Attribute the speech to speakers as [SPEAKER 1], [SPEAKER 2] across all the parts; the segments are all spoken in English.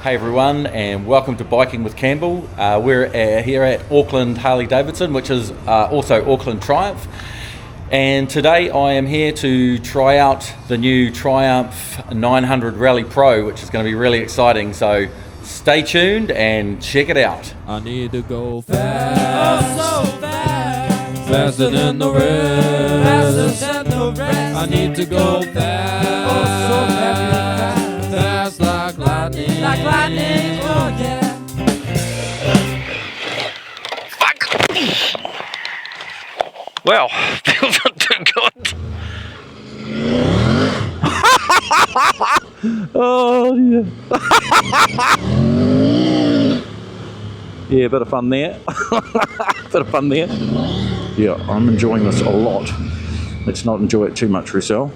[SPEAKER 1] Hey everyone, and welcome to Biking with Campbell. We're here at Auckland Harley-Davidson, which is also Auckland Triumph. And today I am here to try out the new Triumph 900 Rally Pro, which is going to be really exciting. So stay tuned and check it out.
[SPEAKER 2] I need to go fast, oh, so fast, faster than the rest. I need to go fast, oh, so fast, fast like lightning, oh yeah.
[SPEAKER 3] Fuck! Well, feels not too good.
[SPEAKER 4] Oh yeah. Yeah, bit of fun there. Bit of fun there. Yeah, I'm enjoying this a lot. Let's not enjoy it too much, Russell.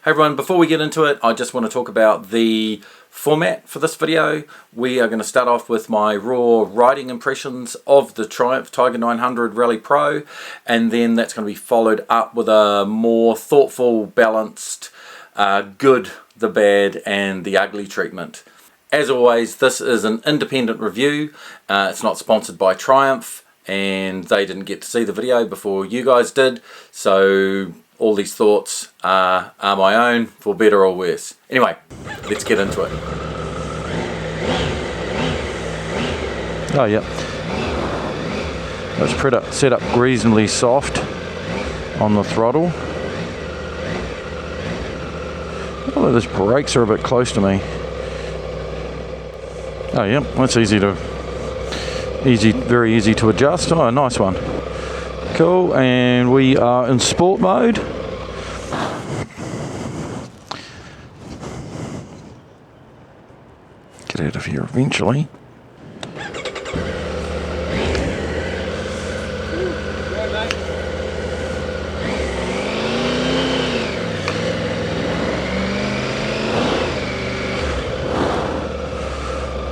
[SPEAKER 1] Hey everyone, before we get into it, I just want to talk about the format for this video. We are going to start off with my raw riding impressions of the Triumph Tiger 900 Rally Pro, and then that's going to be followed up with a more thoughtful, balanced, good, the bad, and the ugly treatment. As always, this is an independent review. It's not sponsored by Triumph, and they didn't get to see the video before you guys did, so all these thoughts are my own, for better or worse. Anyway, let's get into it.
[SPEAKER 4] Oh yeah. That's set up reasonably soft on the throttle. Oh, those brakes are a bit close to me. Oh yeah, that's very easy to adjust. Oh, nice one. Cool, and we are in sport mode. Get out of here eventually.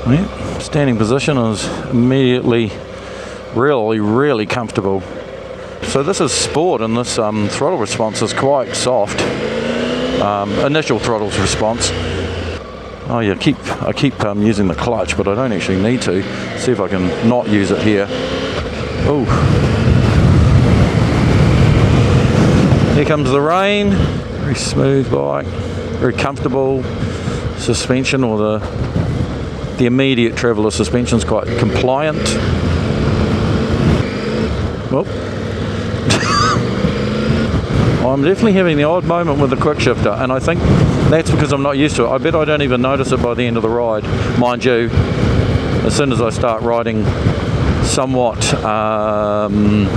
[SPEAKER 4] Yeah, standing position is immediately really comfortable. So this is sport, and this throttle response is quite soft. Initial throttle response. Oh yeah, I keep using the clutch, but I don't actually need to. See if I can not use it here. Oh, here comes the rain. Very smooth bike, very comfortable suspension, or the immediate traveller suspension is quite compliant. Well, I'm definitely having the odd moment with the quick shifter, and I think that's because I'm not used to it. I bet I don't even notice it by the end of the ride. Mind you, as soon as I start riding somewhat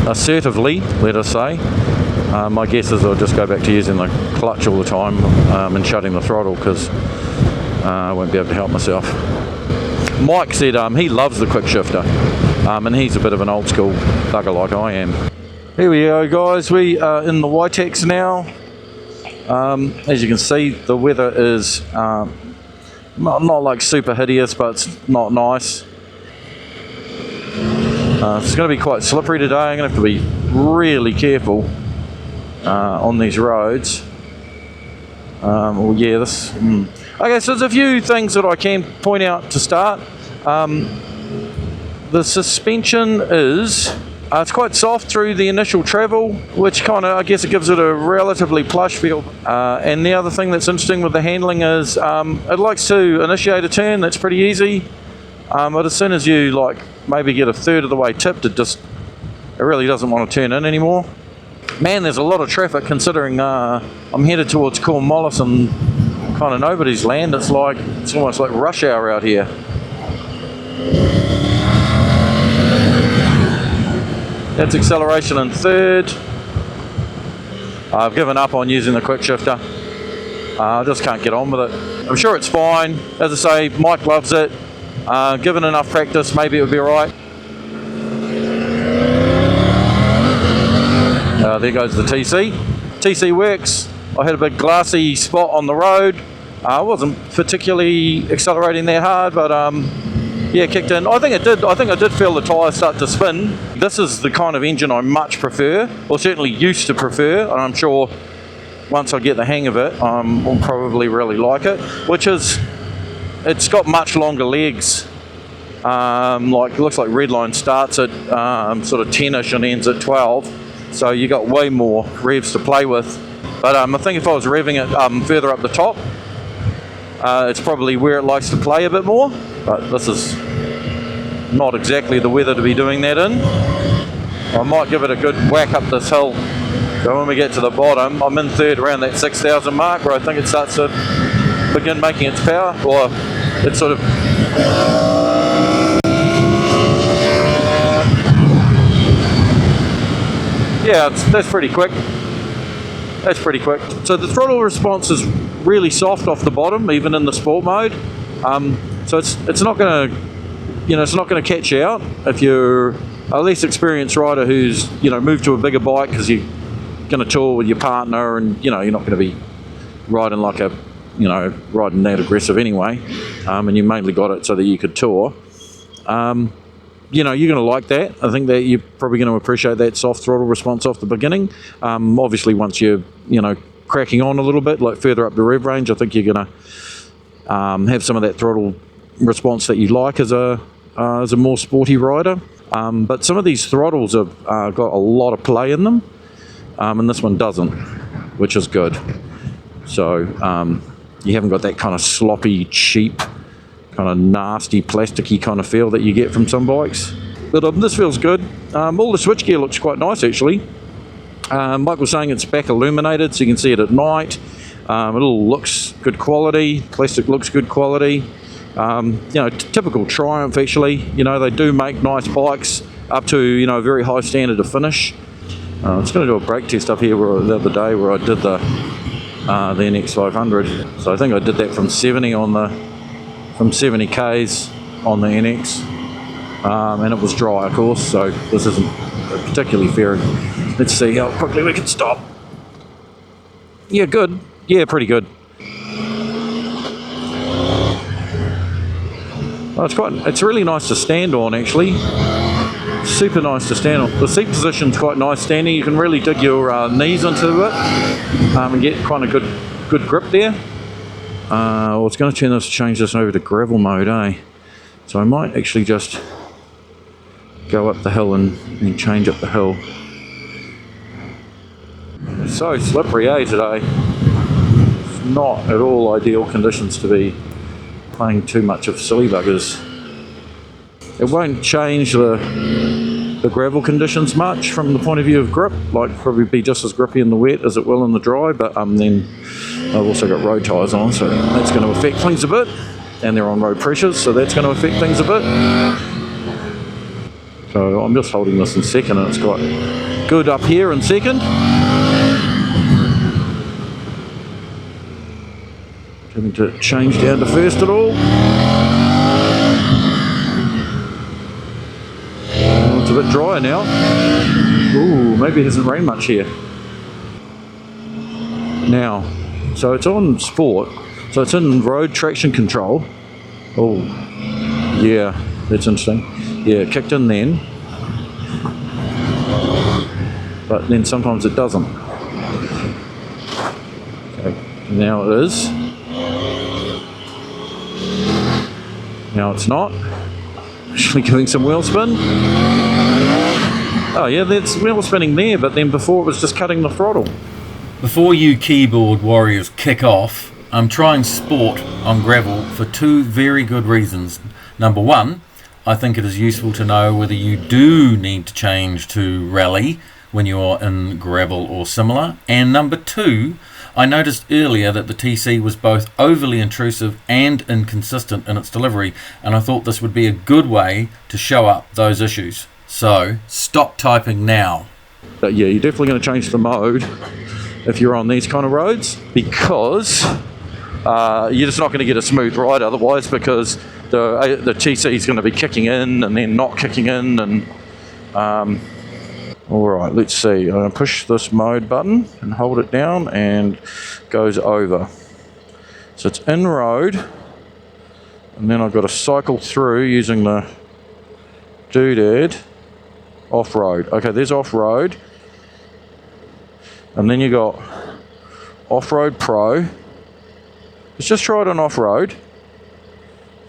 [SPEAKER 4] assertively, let us say, my guess is I'll just go back to using the clutch all the time and shutting the throttle, because I won't be able to help myself. Mike said he loves the quick shifter, and he's a bit of an old school bugger like I am. Here we go, guys. We are in the Witex now. As you can see, the weather is not like super hideous, but it's not nice. It's going to be quite slippery today. I'm going to have to be really careful on these roads. Well, yeah, okay, so there's a few things that I can point out to start. The suspension is it's quite soft through the initial travel, which kind of, I guess, it gives it a relatively plush feel. And the other thing that's interesting with the handling is it likes to initiate a turn. That's pretty easy. But as soon as you maybe get a third of the way tipped, it really doesn't want to turn in anymore. Man, there's a lot of traffic considering I'm headed towards Cornwallis and kind of nobody's land. It's almost like rush hour out here. That's acceleration in third. I've given up on using the quick shifter. I just can't get on with it. I'm sure it's fine. As I say, Mike loves it. Given enough practice, maybe it would be alright. There goes the TC. TC works. I had a big glassy spot on the road. I wasn't particularly accelerating that hard, but yeah, kicked in. I think I did feel the tyres start to spin. This is the kind of engine I much prefer, or certainly used to prefer, and I'm sure once I get the hang of it, I'll probably really like it, which is it's got much longer legs. Like, it looks like Redline starts at sort of 10ish and ends at 12, so you got way more revs to play with. But I think if I was revving it further up the top, it's probably where it likes to play a bit more. But this is not exactly the weather to be doing that in. I might give it a good whack up this hill. So when we get to the bottom, I'm in third around that 6,000 mark, where I think it starts to begin making its power, or it's sort of... Yeah, that's pretty quick. That's pretty quick. So the throttle response is really soft off the bottom, even in the sport mode. So it's not going to, it's not going to catch you out if you're a less experienced rider who's moved to a bigger bike because you're going to tour with your partner, and you're not going to be riding like a riding that aggressive anyway, and you mainly got it so that you could tour. You're going to like that. I think that you're probably going to appreciate that soft throttle response off the beginning. Obviously, once you're cracking on a little bit, like further up the rev range, I think you're going to have some of that throttle response that you like as a more sporty rider. But some of these throttles have got a lot of play in them, and this one doesn't, which is good. So you haven't got that kind of sloppy, cheap, kind of nasty, plasticky kind of feel that you get from some bikes. But this feels good. All the switchgear looks quite nice, actually. Mike was saying it's back illuminated, so you can see it at night. It all looks good quality. Plastic looks good quality. Typical Triumph, actually. They do make nice bikes up to a very high standard of finish. I was going to do a brake test up here the other day where I did the NX 500. So I think I did that from 70 k's on the NX, and it was dry, of course. So this isn't particularly fair. Let's see how quickly we can stop. Yeah, good. Yeah, pretty good. Oh, it's really nice to stand on, actually. Super nice to stand on. The seat position's quite nice standing. You can really dig your knees into it and get kind of good grip there. I was going to change this over to gravel mode, So I might actually just go up the hill and change up the hill. It's so slippery, today. It's not at all ideal conditions to be playing too much of silly buggers. It won't change the gravel conditions much from the point of view of grip. Like, probably be just as grippy in the wet as it will in the dry, but then I've also got road tyres on, so that's going to affect things a bit, and they're on road pressures, so that's going to affect things a bit. So I'm just holding this in second, and it's got good up here in second. Having to change down to first at all. It's a bit drier now. Ooh, maybe it hasn't rained much here. Now, so it's on sport, so it's in road traction control. Oh, yeah, that's interesting. Yeah, it kicked in then, but then sometimes it doesn't. Okay, now it is. Now it's not. Actually giving some wheel spin. Oh yeah, there's wheel spinning there, but then before it was just cutting the throttle.
[SPEAKER 1] Before you keyboard warriors kick off, I'm trying sport on gravel for two very good reasons. Number one, I think it is useful to know whether you do need to change to rally when you're in gravel or similar. And number two, I noticed earlier that the TC was both overly intrusive and inconsistent in its delivery, and I thought this would be a good way to show up those issues. So, stop typing now.
[SPEAKER 4] But yeah, you're definitely going to change the mode if you're on these kind of roads, because you're just not going to get a smooth ride otherwise, because the TC is going to be kicking in and then not kicking in. And alright, let's see. I'm going to push this mode button and hold it down, and goes over. So it's in road, and then I've got to cycle through using the doodad off-road. Okay, there's off-road, and then you got off-road pro. Let's just try it on off-road.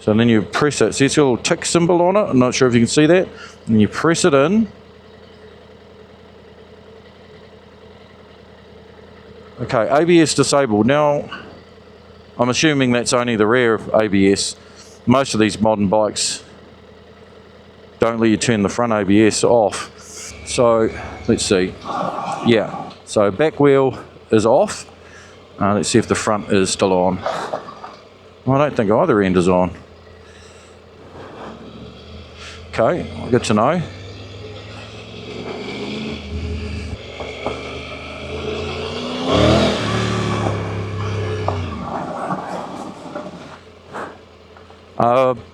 [SPEAKER 4] So then you press it. See, it's got a little tick symbol on it. I'm not sure if you can see that. And you press it in. Okay, ABS disabled. Now, I'm assuming that's only the rear ABS. Most of these modern bikes don't let you turn the front ABS off. So, let's see. Yeah, so back wheel is off. Let's see if the front is still on. I don't think either end is on. Okay, good to know.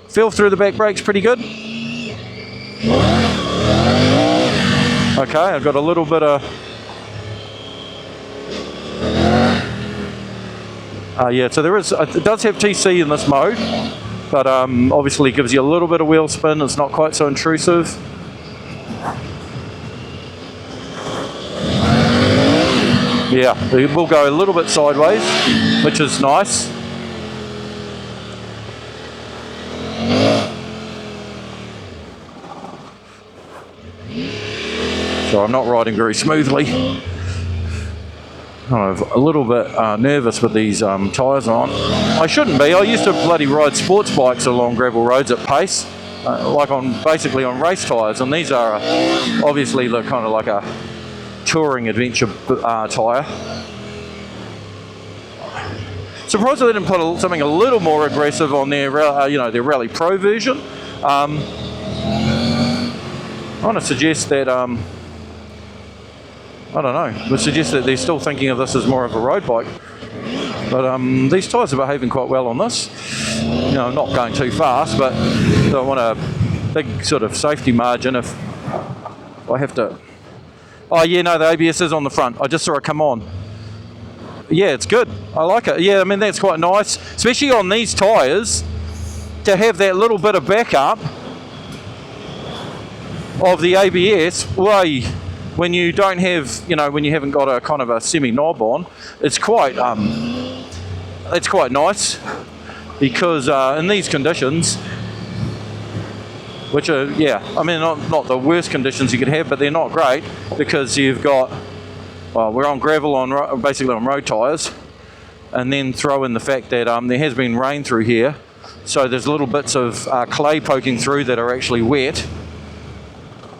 [SPEAKER 4] Feel through the back brakes pretty good. Okay, I've got a little bit of... yeah, so there is... It does have TC in this mode, but obviously gives you a little bit of wheel spin. It's not quite so intrusive. Yeah, it will go a little bit sideways, which is nice. So I'm not riding very smoothly. I'm a little bit nervous with these tyres on. I shouldn't be. I used to bloody ride sports bikes along gravel roads at pace, like basically on race tyres, and these are obviously kind of like a touring adventure tyre. Surprised they didn't put something a little more aggressive on their their Rally Pro version. I want to suggest that I don't know. Would suggest that they're still thinking of this as more of a road bike. But these tyres are behaving quite well on this. Not going too fast, but I want a big sort of safety margin if I have to. Oh yeah, no, the ABS is on the front. I just saw it come on. Yeah, it's good. I like it. Yeah, I mean, that's quite nice, especially on these tyres, to have that little bit of backup of the ABS. When you don't have, when you haven't got a kind of a semi-knob on, it's quite nice, because in these conditions, which are, I mean, not the worst conditions you could have, but they're not great, because you've got, we're on gravel, basically on road tyres, and then throw in the fact that there has been rain through here, so there's little bits of clay poking through that are actually wet,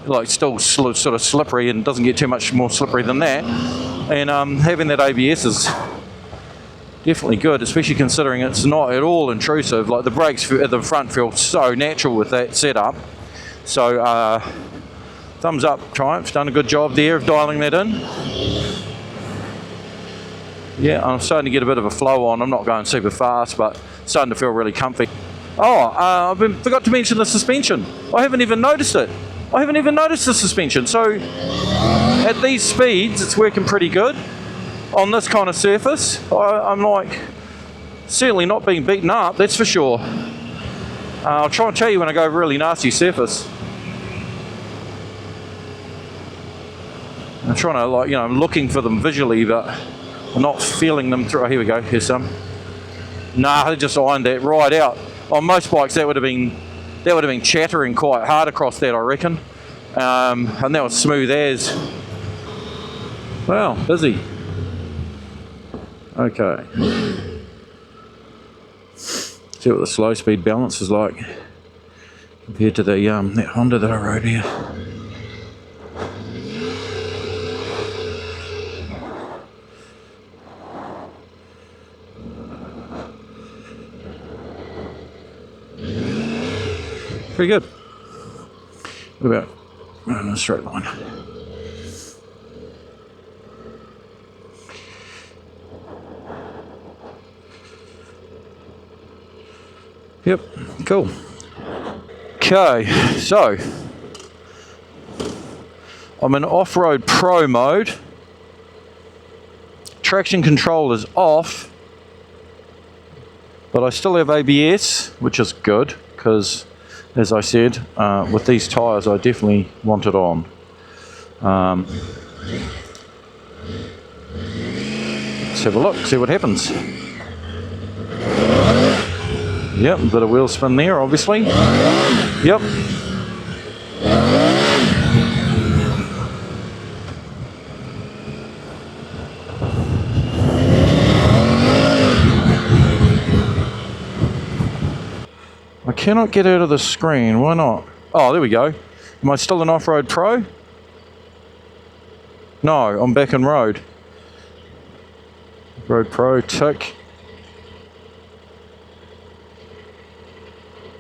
[SPEAKER 4] like still sort of slippery, and doesn't get too much more slippery than that. And having that ABS is definitely good, especially considering it's not at all intrusive. Like the brakes at the front feel so natural with that setup. So thumbs up, Triumph, done a good job there of dialing that in. Yeah, I'm starting to get a bit of a flow on. I'm not going super fast, but starting to feel really comfy. I forgot to mention the suspension. I haven't even noticed it. I haven't even noticed the suspension. So at these speeds, it's working pretty good on this kind of surface. I'm like certainly not being beaten up, that's for sure. I'll try and tell you when I go over a really nasty surface. I'm trying to I'm looking for them visually, but I'm not feeling them through. Oh, here we go. Here's some. Nah, they just ironed that right out. On most bikes, that would have been chattering quite hard across that, I reckon. And that was smooth as. Wow, busy. Okay. See what the slow speed balance is like compared to the that Honda that I rode here. Pretty good. What about in a straight line? Yep, cool. Okay, so I'm in off-road pro mode. Traction control is off, but I still have ABS, which is good because, as I said, with these tyres I definitely want it on. Let's have a look, see what happens. Yep, a bit of wheel spin there, obviously. Yep. I cannot get out of the screen. Why not? Oh, there we go. Am I still in Off-Road Pro? No, I'm back in Road. Road Pro, tick.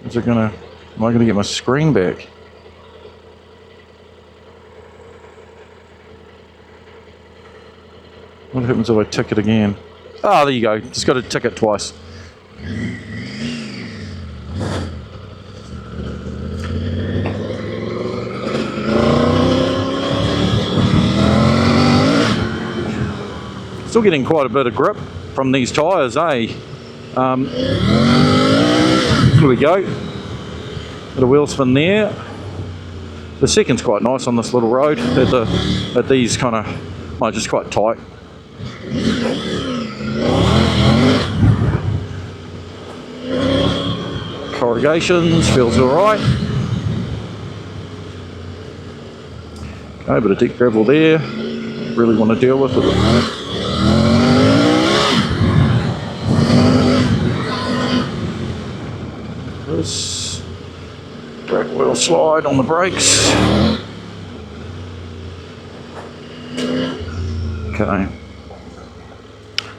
[SPEAKER 4] Is it gonna... Am I gonna get my screen back? What happens if I tick it again? Ah, there you go. Just got to tick it twice. Still getting quite a bit of grip from these tyres, eh? Here we go. Bit of wheel spin there. The second's quite nice on this little road. At these kind of, well, just quite tight. Corrugations, feels alright. Okay, a bit of deep gravel there. Really want to deal with it. This brake wheel slide on the brakes. Okay.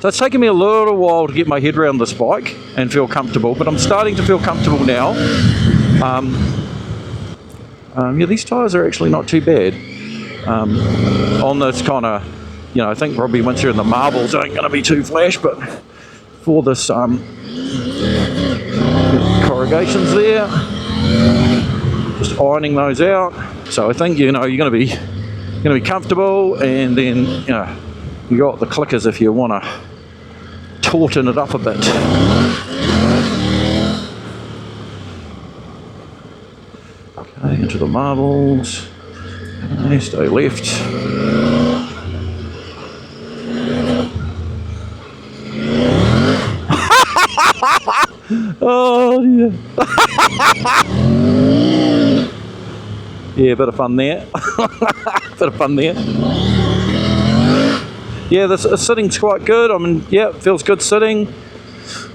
[SPEAKER 4] So it's taken me a little while to get my head around this bike and feel comfortable, but I'm starting to feel comfortable now. Yeah, these tyres are actually not too bad. On this kind of, you know, I think probably once you're in the marbles, ain't going to be too flash, but for this corrugations there, just ironing those out. So I think, you know, you're going to be comfortable, and then, you know, you got the clickers if you want to tauten it up a bit. Okay, into the marbles. Okay, stay left. Oh dear. Yeah, bit of fun there. Bit of fun there. Yeah, the sitting's quite good. I mean, yeah, it feels good sitting.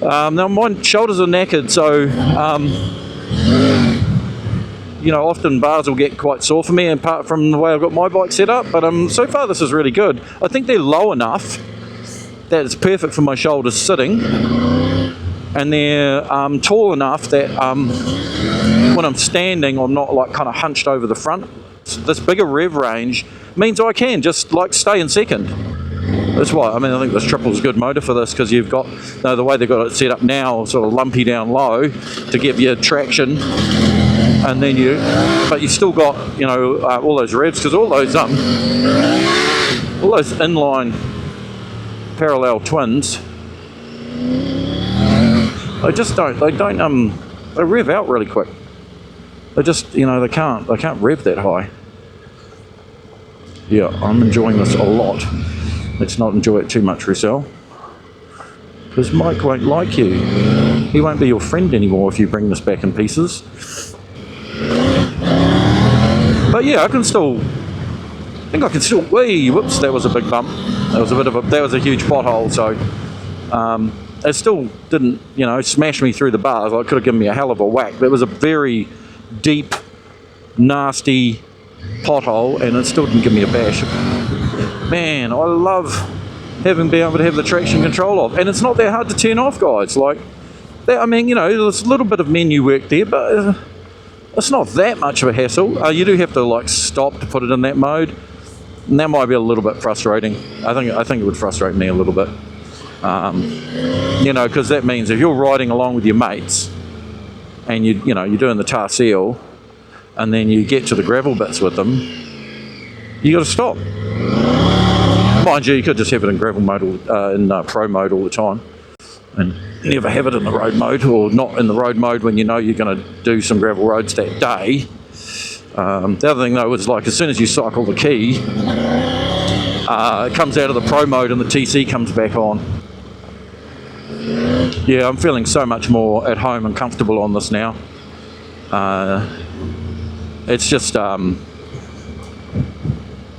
[SPEAKER 4] Now my shoulders are knackered, so you know, often bars will get quite sore for me, apart from the way I've got my bike set up. But so far this is really good. I think they're low enough that it's perfect for my shoulders sitting, and they're tall enough that when I'm standing, I'm not like kind of hunched over the front. This bigger rev range means I can just like stay in second. That's why, I mean, I think this triple's a good motor for this, because you've got, you know, the way they've got it set up now, sort of lumpy down low to give you traction, and then but you've still got, you know, all those revs, because all those inline parallel twins, they rev out really quick. They just, you know, they can't rev that high. Yeah, I'm enjoying this a lot. Let's not enjoy it too much, Russell, because Mike won't like you. He won't be your friend anymore if you bring this back in pieces. But yeah, I think I can still, whoops, that was a big bump. That was a huge pothole, so it still didn't, you know, smash me through the bars. It could have given me a hell of a whack, but it was a very deep, nasty pothole, and it still didn't give me a bash. Man, I love been able to have the traction control off, and it's not that hard to turn off, guys. Like that, I mean, you know, there's a little bit of menu work there, but it's not that much of a hassle. You do have to like stop to put it in that mode, and that might be a little bit frustrating. I think it would frustrate me a little bit, you know, because that means if you're riding along with your mates and you're doing the tar seal, and then you get to the gravel bits with them, you got to stop. Mind you could just have it in gravel mode, in pro mode all the time, and never have it in the road mode, or not in the road mode when you know you're going to do some gravel roads that day. The other thing though is, like, as soon as you cycle the key, it comes out of the pro mode and the TC comes back on. yeah, I'm feeling so much more at home and comfortable on this now. It's just, yeah,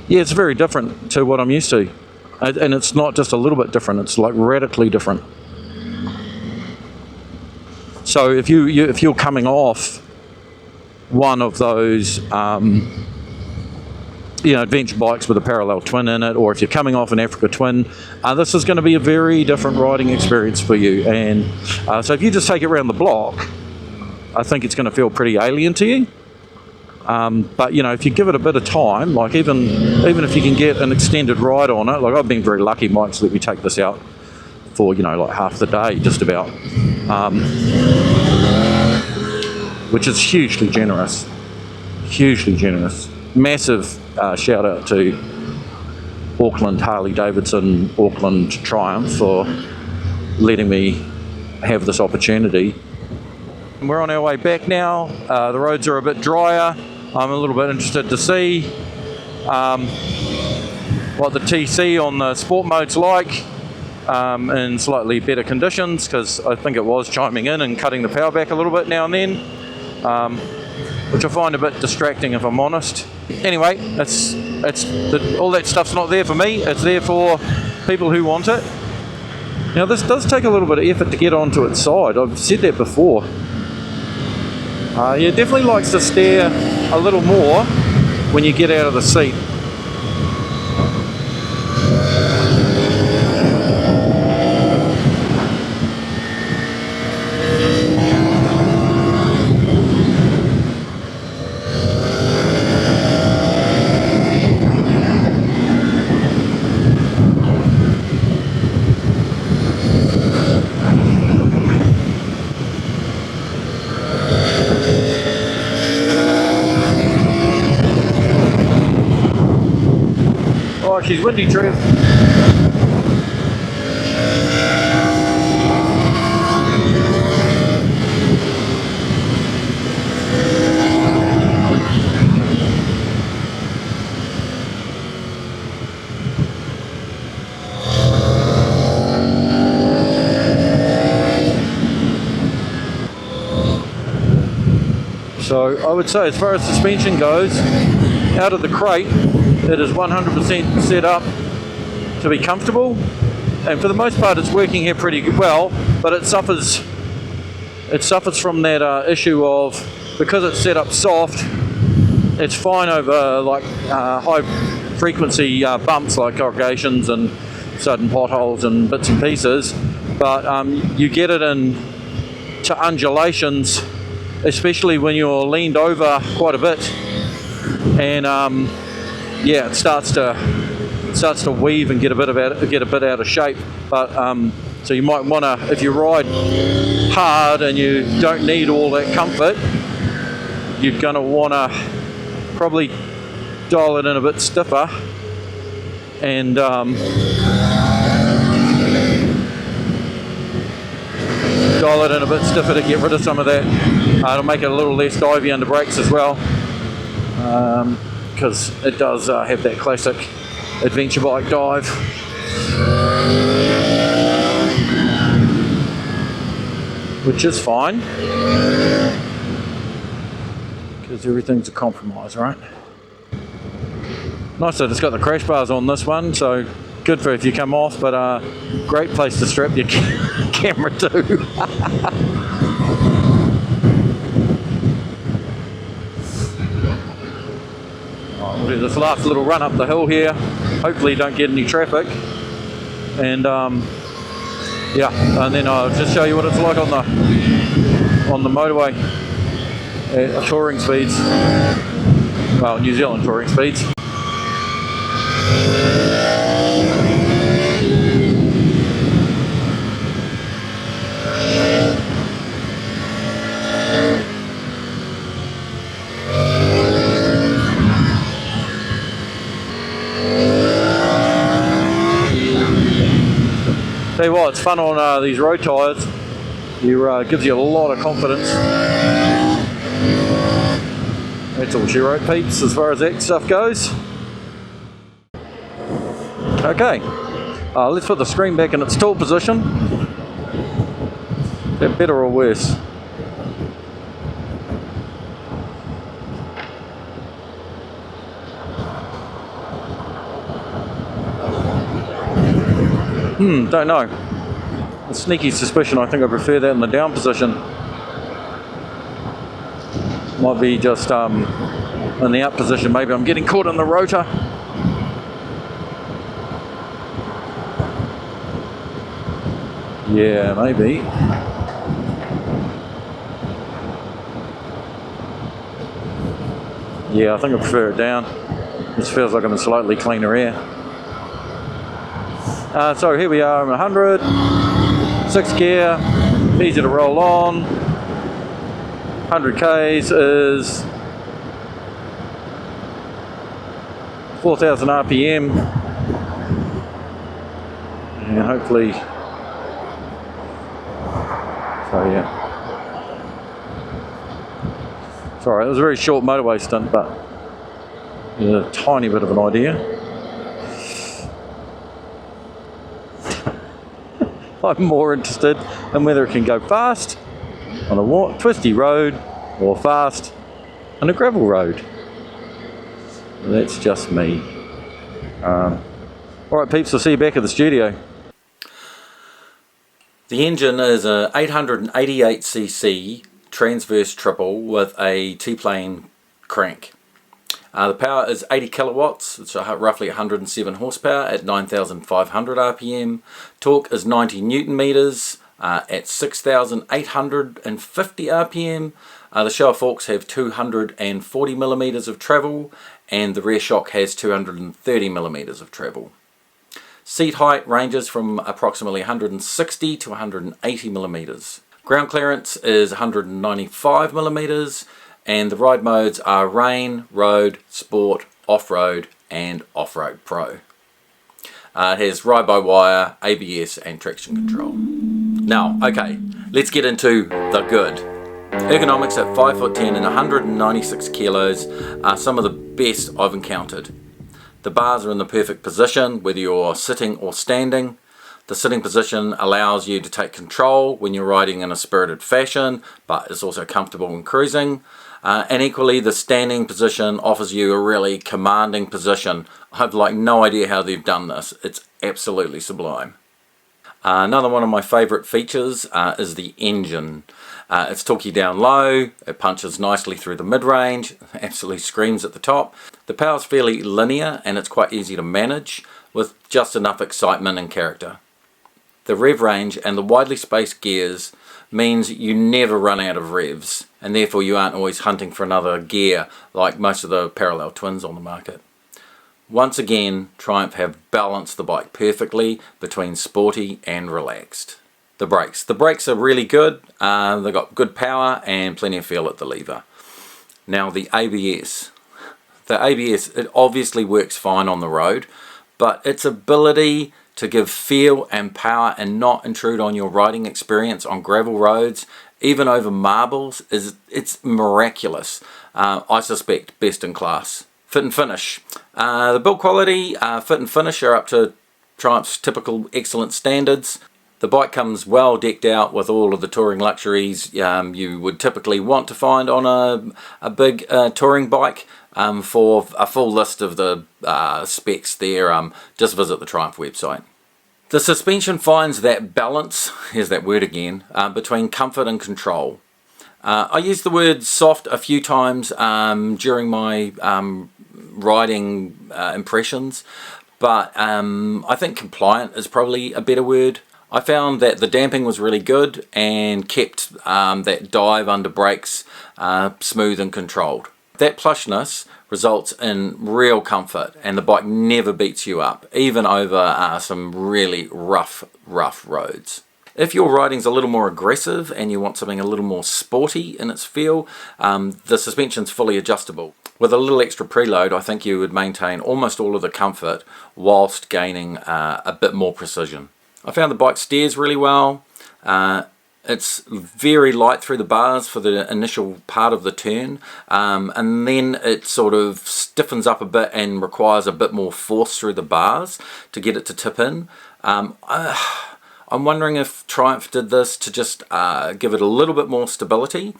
[SPEAKER 4] it's very different to what I'm used to. And it's not just a little bit different, it's like radically different. So if you're coming off one of those adventure bikes with a parallel twin in it, or if you're coming off an Africa Twin, this is going to be a very different riding experience for you. And so if you just take it around the block, I think it's going to feel pretty alien to you. But if you give it a bit of time, like even if you can get an extended ride on it, like I've been very lucky, Mike's let me take this out for like half the day just about, which is hugely generous. Massive shout out to Auckland Harley-Davidson, Auckland Triumph for letting me have this opportunity. We're on our way back now. The roads are a bit drier. I'm a little bit interested to see what the TC on the sport mode's like in slightly better conditions, because I think it was chiming in and cutting the power back a little bit now and then, which I find a bit distracting if I'm honest. Anyway, all that stuff's not there for me, it's there for people who want it. Now this does take a little bit of effort to get onto its side, I've said that before. Yeah, definitely likes to steer a little more when you get out of the seat. She's windy, Trev. So I would say, as far as suspension goes, out of the crate, it is 100% set up to be comfortable, and for the most part it's working here pretty well, but it suffers from that issue of, because it's set up soft, it's fine over like high frequency bumps like corrugations and sudden potholes and bits and pieces, but you get it into undulations, especially when you're leaned over quite a bit, and yeah, it starts to weave and get a bit out of shape. But so you might want to, if you ride hard and you don't need all that comfort, you're going to want to probably dial it in a bit stiffer and dial it in a bit stiffer to get rid of some of that. It'll make it a little less divey under brakes as well. Because it does have that classic adventure bike dive. Which is fine, because everything's a compromise, right? Nice that it's got the crash bars on this one, so good for if you come off, but great place to strap your camera to. We'll do this last little run up the hill here. Hopefully don't get any traffic. And yeah, and then I'll just show you what it's like on the motorway at touring speeds. Well, New Zealand touring speeds. Tell you what, it's fun on these road tyres. It gives you a lot of confidence. That's all she wrote, peeps, as far as that stuff goes. Okay, let's put the screen back in its tilt position. Is that better or worse? Don't know. A sneaky suspicion, I think I prefer that in the down position. Might be just in the up position, maybe I'm getting caught in the rotor. Yeah, maybe. Yeah, I think I prefer it down. This feels like I'm in slightly cleaner air. So here we are in 100, 6th gear, easy to roll on. 100 k's is 4,000 RPM, and hopefully, so yeah. Sorry, it was a very short motorway stint, but a tiny bit of an idea. I'm more interested in whether it can go fast on a twisty road or fast on a gravel road. That's just me. Alright peeps, I'll see you back at the studio.
[SPEAKER 1] The engine is a 888cc transverse triple with a T-plane crank. The power is 80 kilowatts, it's roughly 107 horsepower at 9,500 RPM. Torque is 90 newton meters at 6,850 RPM. The shower forks have 240 millimeters of travel, and the rear shock has 230 millimeters of travel. Seat height ranges from approximately 160 to 180 millimeters. Ground clearance is 195 millimeters. And the ride modes are Rain, Road, Sport, Off-Road and Off-Road Pro. It has ride-by-wire, ABS and traction control. Now, okay, let's get into the good. Ergonomics at 5'10" and 196 kilos are some of the best I've encountered. The bars are in the perfect position, whether you're sitting or standing. The sitting position allows you to take control when you're riding in a spirited fashion, but is also comfortable in cruising. And equally, the standing position offers you a really commanding position. I've no idea how they've done this. It's absolutely sublime. Another one of my favourite features is the engine. It's torquey down low, it punches nicely through the mid-range, absolutely screams at the top. The power's fairly linear and it's quite easy to manage with just enough excitement and character. The rev range and the widely spaced gears means you never run out of revs, and therefore you aren't always hunting for another gear like most of the parallel twins on the market. Once again, Triumph have balanced the bike perfectly between sporty and relaxed. The brakes are really good. They've got good power and plenty of feel at the lever. Now the ABS. The ABS, it obviously works fine on the road, but its ability to give feel and power and not intrude on your riding experience on gravel roads, even over marbles, it's miraculous. I suspect best in class. Fit and finish. The build quality, fit and finish are up to Triumph's typical excellent standards. The bike comes well decked out with all of the touring luxuries you would typically want to find on a big touring bike. For a full list of the specs there, just visit the Triumph website. The suspension finds that balance, here's that word again, between comfort and control. I used the word soft a few times during my riding impressions, but I think compliant is probably a better word. I found that the damping was really good and kept that dive under brakes smooth and controlled. That plushness results in real comfort, and the bike never beats you up, even over some really rough roads. If your riding's a little more aggressive and you want something a little more sporty in its feel, the suspension's fully adjustable. With a little extra preload, I think you would maintain almost all of the comfort whilst gaining a bit more precision. I found the bike steers really well. It's very light through the bars for the initial part of the turn, and then it sort of stiffens up a bit and requires a bit more force through the bars to get it to tip in. I'm wondering if Triumph did this to just give it a little bit more stability,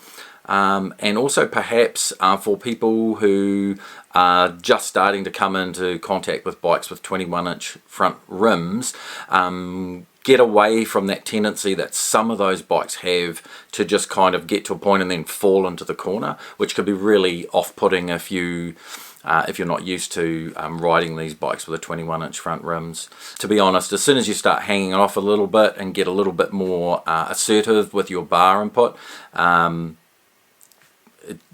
[SPEAKER 1] and also perhaps for people who are just starting to come into contact with bikes with 21-inch front rims, get away from that tendency that some of those bikes have to just kind of get to a point and then fall into the corner, which could be really off-putting if you're not used to riding these bikes with a 21-inch front rims. To be honest, as soon as you start hanging off a little bit and get a little bit more assertive with your bar input,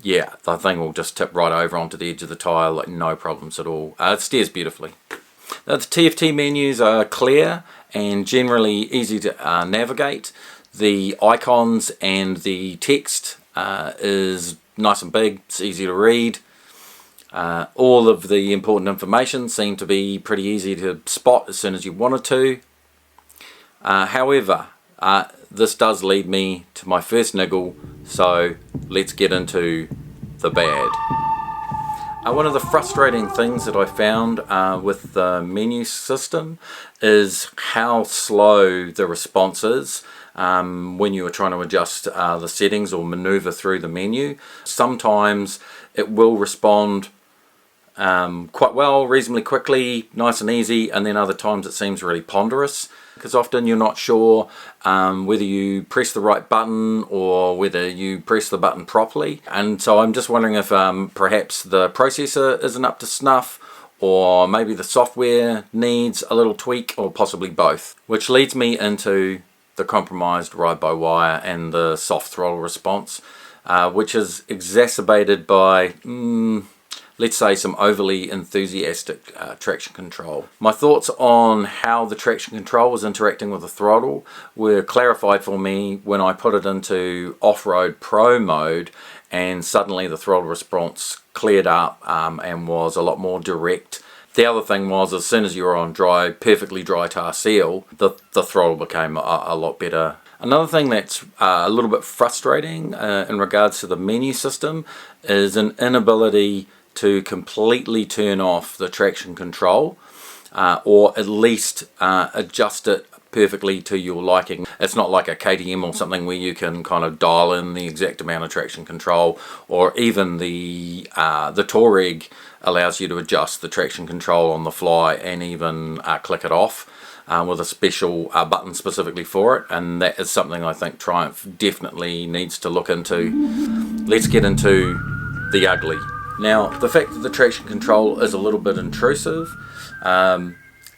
[SPEAKER 1] yeah, the thing will just tip right over onto the edge of the tyre, like no problems at all. It steers beautifully. Now, the TFT menus are clear and generally easy to navigate. The icons and the text is nice and big, it's easy to read. All of the important information seemed to be pretty easy to spot as soon as you wanted to. However, this does lead me to my first niggle, so let's get into the bad. One of the frustrating things that I found with the menu system is how slow the response is when you are trying to adjust the settings or maneuver through the menu. Sometimes it will respond quite well, reasonably quickly, nice and easy, and then other times it seems really ponderous, because often you're not sure whether you press the right button or whether you press the button properly. And so I'm just wondering if perhaps the processor isn't up to snuff, or maybe the software needs a little tweak, or possibly both. Which leads me into the compromised ride-by-wire and the soft throttle response, which is exacerbated by let's say some overly enthusiastic traction control. My thoughts on how the traction control was interacting with the throttle were clarified for me when I put it into off-road pro mode, and suddenly the throttle response cleared up and was a lot more direct. The other thing was, as soon as you were on dry, perfectly dry tar seal, the throttle became a lot better. Another thing that's a little bit frustrating in regards to the menu system is an inability to completely turn off the traction control, or at least adjust it perfectly to your liking. It's not like a KTM or something where you can kind of dial in the exact amount of traction control, or even the Touareg allows you to adjust the traction control on the fly and even click it off with a special button specifically for it, and that is something I think Triumph definitely needs to look into. Let's get into the ugly. Now, the fact that the traction control is a little bit intrusive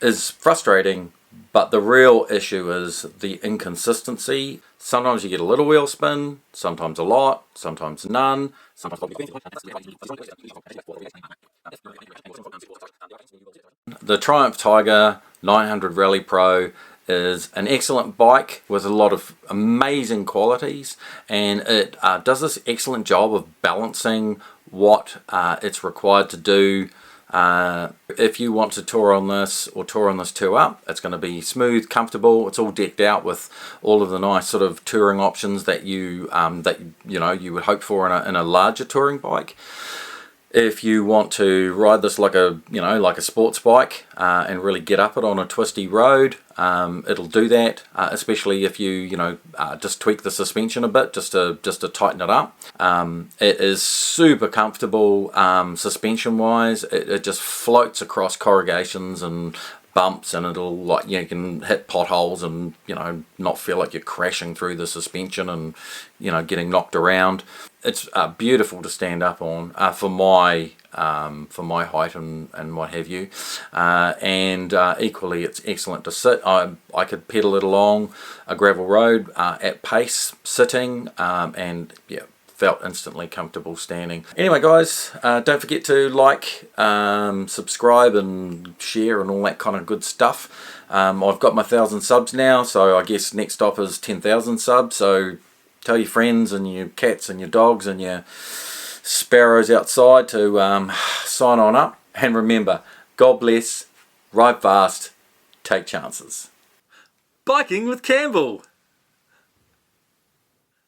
[SPEAKER 1] is frustrating, but the real issue is the inconsistency. Sometimes you get a little wheel spin, sometimes a lot, sometimes none. The Triumph Tiger 900 Rally Pro is an excellent bike with a lot of amazing qualities, and it does this excellent job of balancing what it's required to do. If you want to tour on this or tour on this 2-up, it's going to be smooth, comfortable. It's all decked out with all of the nice sort of touring options that you would hope for in a larger touring bike. If you want to ride this like a sports bike and really get up it on a twisty road, it'll do that. Especially if you just tweak the suspension a bit just to tighten it up. It is super comfortable suspension wise. It just floats across corrugations and bumps, and it'll you can hit potholes and not feel like you're crashing through the suspension and getting knocked around. It's beautiful to stand up on for my height and what have you, and equally it's excellent to sit. I could pedal it along a gravel road at pace sitting, and yeah, felt instantly comfortable standing. Anyway guys, don't forget to like, subscribe and share and all that kind of good stuff. I've got my 1,000 subs now, so I guess next stop is 10,000 subs, so tell your friends and your cats and your dogs and your sparrows outside to sign on up. And remember, God bless, ride fast, take chances. Biking with Campbell.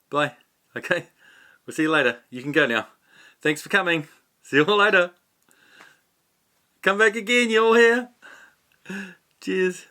[SPEAKER 1] Bye. Okay. We'll see you later. You can go now. Thanks for coming. See you all later. Come back again, you all here. Cheers.